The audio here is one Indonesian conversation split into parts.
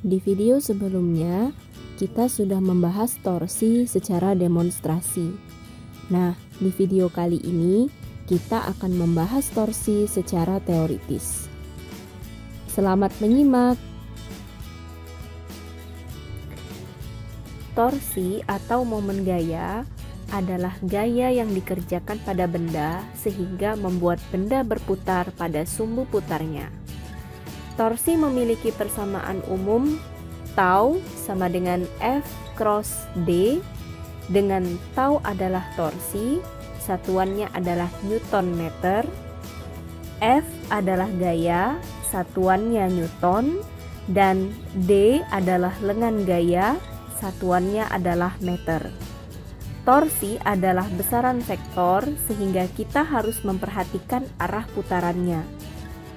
Di video sebelumnya, kita sudah membahas torsi secara demonstrasi. Nah, di video kali ini, kita akan membahas torsi secara teoritis. Selamat menyimak! Torsi atau momen gaya adalah gaya yang dikerjakan pada benda sehingga membuat benda berputar pada sumbu putarnya. Torsi memiliki persamaan umum tau sama dengan F cross D, dengan tau adalah torsi, satuannya adalah Newton meter, F adalah gaya, satuannya Newton, dan D adalah lengan gaya, satuannya adalah meter. Torsi adalah besaran vektor sehingga kita harus memperhatikan arah putarannya.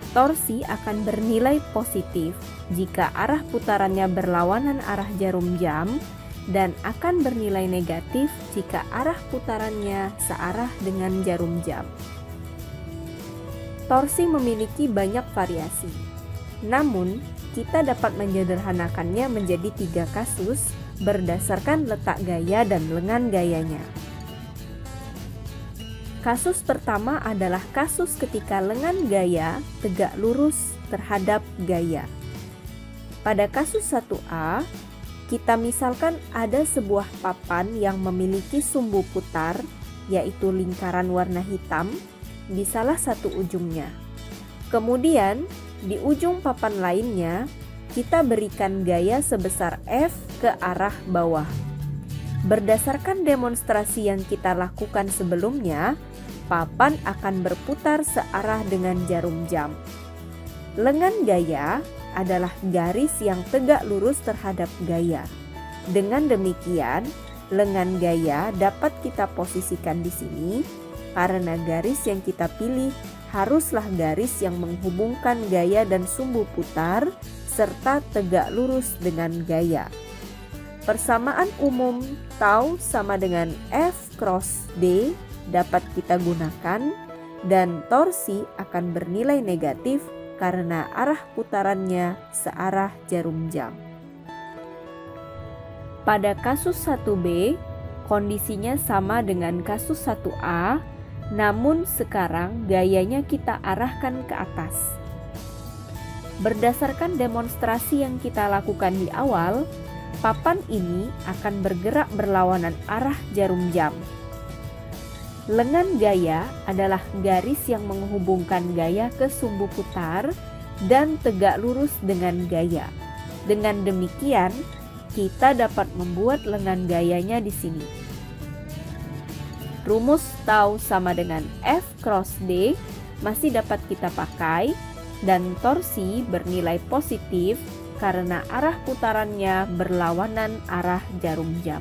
Torsi akan bernilai positif jika arah putarannya berlawanan arah jarum jam dan akan bernilai negatif jika arah putarannya searah dengan jarum jam. Torsi memiliki banyak variasi, namun kita dapat menyederhanakannya menjadi 3 kasus berdasarkan letak gaya dan lengan gayanya. Kasus pertama adalah kasus ketika lengan gaya tegak lurus terhadap gaya. Pada kasus 1A, kita misalkan ada sebuah papan yang memiliki sumbu putar, yaitu lingkaran warna hitam, di salah satu ujungnya. Kemudian, di ujung papan lainnya, kita berikan gaya sebesar F ke arah bawah. Berdasarkan demonstrasi yang kita lakukan sebelumnya, papan akan berputar searah dengan jarum jam. Lengan gaya adalah garis yang tegak lurus terhadap gaya. Dengan demikian, lengan gaya dapat kita posisikan di sini karena garis yang kita pilih haruslah garis yang menghubungkan gaya dan sumbu putar serta tegak lurus dengan gaya. Persamaan umum tau sama dengan F cross D dapat kita gunakan dan torsi akan bernilai negatif karena arah putarannya searah jarum jam. Pada kasus 1B, kondisinya sama dengan kasus 1A, namun sekarang gayanya kita arahkan ke atas. Berdasarkan demonstrasi yang kita lakukan di awal, papan ini akan bergerak berlawanan arah jarum jam. Lengan gaya adalah garis yang menghubungkan gaya ke sumbu putar dan tegak lurus dengan gaya. Dengan demikian, kita dapat membuat lengan gayanya di sini. Rumus tau sama dengan F cross D masih dapat kita pakai dan torsi bernilai positif karena arah putarannya berlawanan arah jarum jam.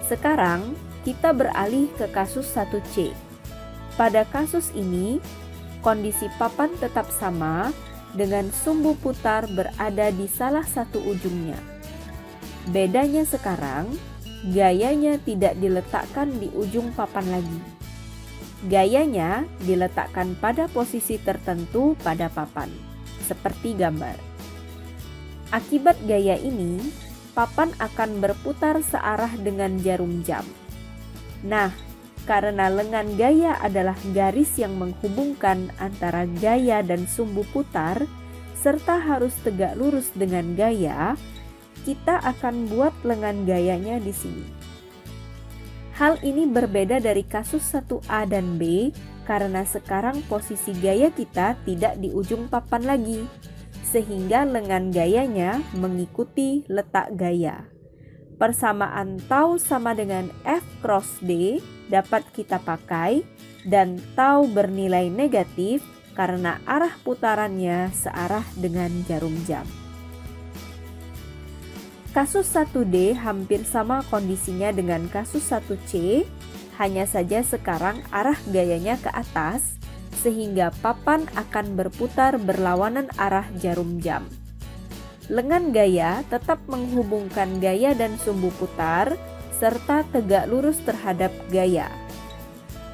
Sekarang kita beralih ke kasus 1C. Pada kasus ini, kondisi papan tetap sama dengan sumbu putar berada di salah satu ujungnya. Bedanya sekarang, gayanya tidak diletakkan di ujung papan lagi. Gayanya diletakkan pada posisi tertentu pada papan, seperti gambar. Akibat gaya ini, papan akan berputar searah dengan jarum jam. Nah, karena lengan gaya adalah garis yang menghubungkan antara gaya dan sumbu putar, serta harus tegak lurus dengan gaya, kita akan buat lengan gayanya di sini. Hal ini berbeda dari kasus 1A dan B karena sekarang posisi gaya kita tidak di ujung papan lagi, sehingga lengan gayanya mengikuti letak gaya. Persamaan tau sama dengan F cross D dapat kita pakai dan tau bernilai negatif karena arah putarannya searah dengan jarum jam. Kasus 1D hampir sama kondisinya dengan kasus 1C, hanya saja sekarang arah gayanya ke atas, sehingga papan akan berputar berlawanan arah jarum jam. Lengan gaya tetap menghubungkan gaya dan sumbu putar, serta tegak lurus terhadap gaya.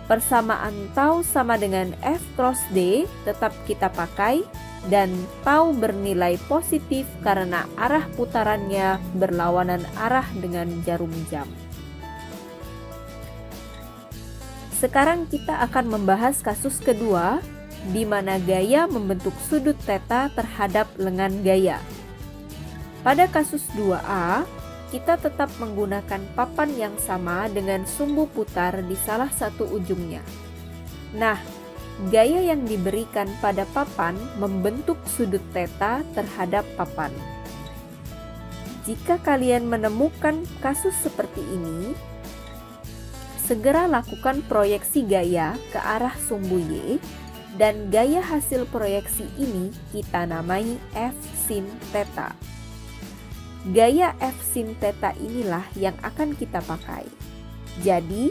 Persamaan tau sama dengan F cross D tetap kita pakai dan tau bernilai positif karena arah putarannya berlawanan arah dengan jarum jam. Sekarang kita akan membahas kasus kedua, di mana gaya membentuk sudut theta terhadap lengan gaya. Pada kasus 2A, kita tetap menggunakan papan yang sama dengan sumbu putar di salah satu ujungnya. Nah, gaya yang diberikan pada papan membentuk sudut theta terhadap papan. Jika kalian menemukan kasus seperti ini, segera lakukan proyeksi gaya ke arah sumbu Y, dan gaya hasil proyeksi ini kita namai F sin theta. Gaya F sin theta inilah yang akan kita pakai. Jadi,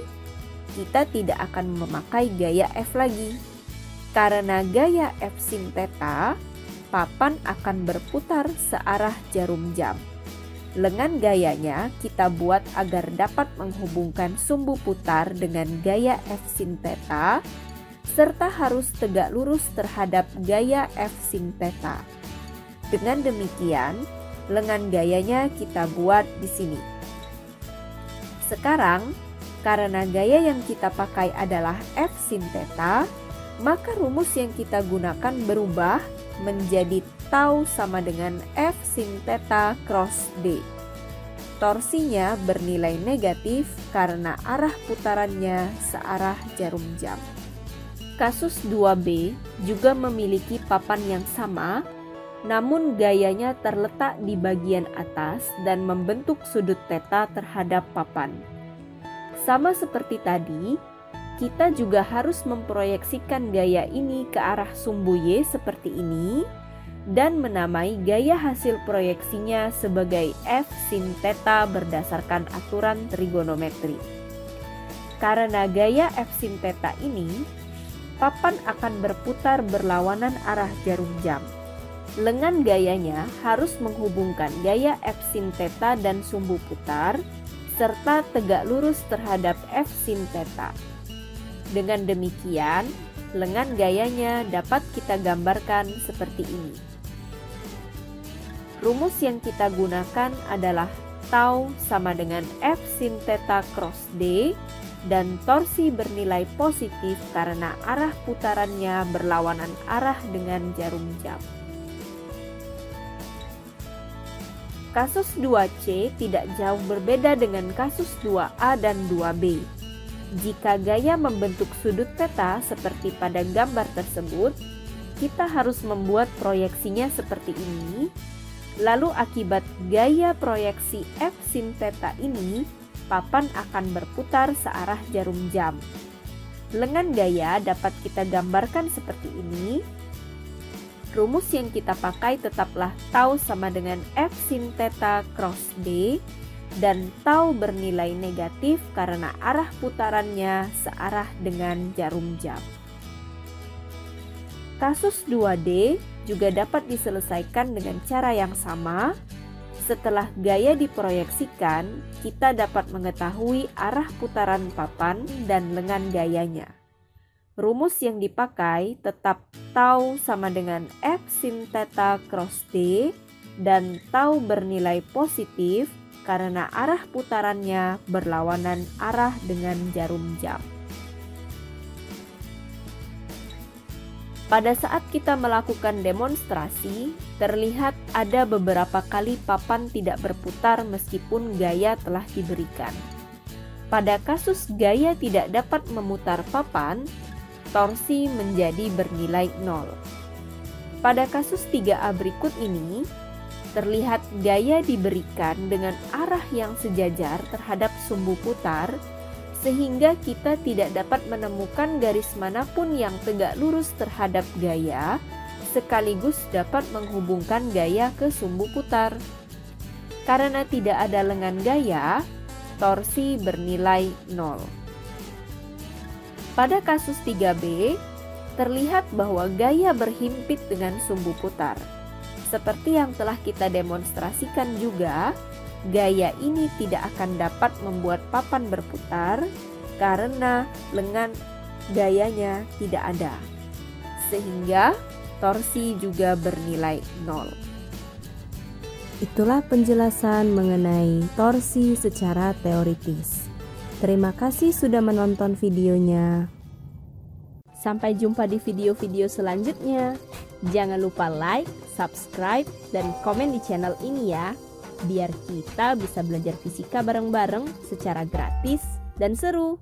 kita tidak akan memakai gaya F lagi. Karena gaya F sin theta, papan akan berputar searah jarum jam. Lengan gayanya kita buat agar dapat menghubungkan sumbu putar dengan gaya F sin theta, serta harus tegak lurus terhadap gaya F sin theta. Dengan demikian, lengan gayanya kita buat di sini. Sekarang, karena gaya yang kita pakai adalah F sin theta, maka rumus yang kita gunakan berubah menjadi tau sama dengan F sin theta cross D. Torsinya bernilai negatif karena arah putarannya searah jarum jam. Kasus 2B juga memiliki papan yang sama, namun gayanya terletak di bagian atas dan membentuk sudut theta terhadap papan. Sama seperti tadi, kita juga harus memproyeksikan gaya ini ke arah sumbu Y seperti ini dan menamai gaya hasil proyeksinya sebagai F sin theta berdasarkan aturan trigonometri. Karena gaya F sin theta ini, papan akan berputar berlawanan arah jarum jam. Lengan gayanya harus menghubungkan gaya F sin theta dan sumbu putar serta tegak lurus terhadap F sin theta. Dengan demikian, lengan gayanya dapat kita gambarkan seperti ini. Rumus yang kita gunakan adalah tau sama dengan F sin theta cross D, dan torsi bernilai positif karena arah putarannya berlawanan arah dengan jarum jam. Kasus 2C tidak jauh berbeda dengan kasus 2A dan 2B. Jika gaya membentuk sudut theta seperti pada gambar tersebut, kita harus membuat proyeksinya seperti ini. Lalu akibat gaya proyeksi F sin theta ini, papan akan berputar searah jarum jam. Lengan gaya dapat kita gambarkan seperti ini. Rumus yang kita pakai tetaplah tau sama dengan F sin theta cross D, dan tau bernilai negatif karena arah putarannya searah dengan jarum jam. Kasus 2D juga dapat diselesaikan dengan cara yang sama. Setelah gaya diproyeksikan, kita dapat mengetahui arah putaran papan dan lengan gayanya. Rumus yang dipakai tetap tau sama dengan F sin theta cross D, dan tau bernilai positif karena arah putarannya berlawanan arah dengan jarum jam. Pada saat kita melakukan demonstrasi, terlihat ada beberapa kali papan tidak berputar meskipun gaya telah diberikan. Pada kasus gaya tidak dapat memutar papan, torsi menjadi bernilai 0. Pada kasus 3A berikut ini, terlihat gaya diberikan dengan arah yang sejajar terhadap sumbu putar, sehingga kita tidak dapat menemukan garis manapun yang tegak lurus terhadap gaya, sekaligus dapat menghubungkan gaya ke sumbu putar. Karena tidak ada lengan gaya, torsi bernilai 0. Pada kasus 3B, terlihat bahwa gaya berhimpit dengan sumbu putar. Seperti yang telah kita demonstrasikan juga, gaya ini tidak akan dapat membuat papan berputar karena lengan gayanya tidak ada. Sehingga torsi juga bernilai 0. Itulah penjelasan mengenai torsi secara teoritis. Terima kasih sudah menonton videonya. Sampai jumpa di video-video selanjutnya. Jangan lupa like, subscribe, dan komen di channel ini ya, biar kita bisa belajar fisika bareng-bareng secara gratis dan seru.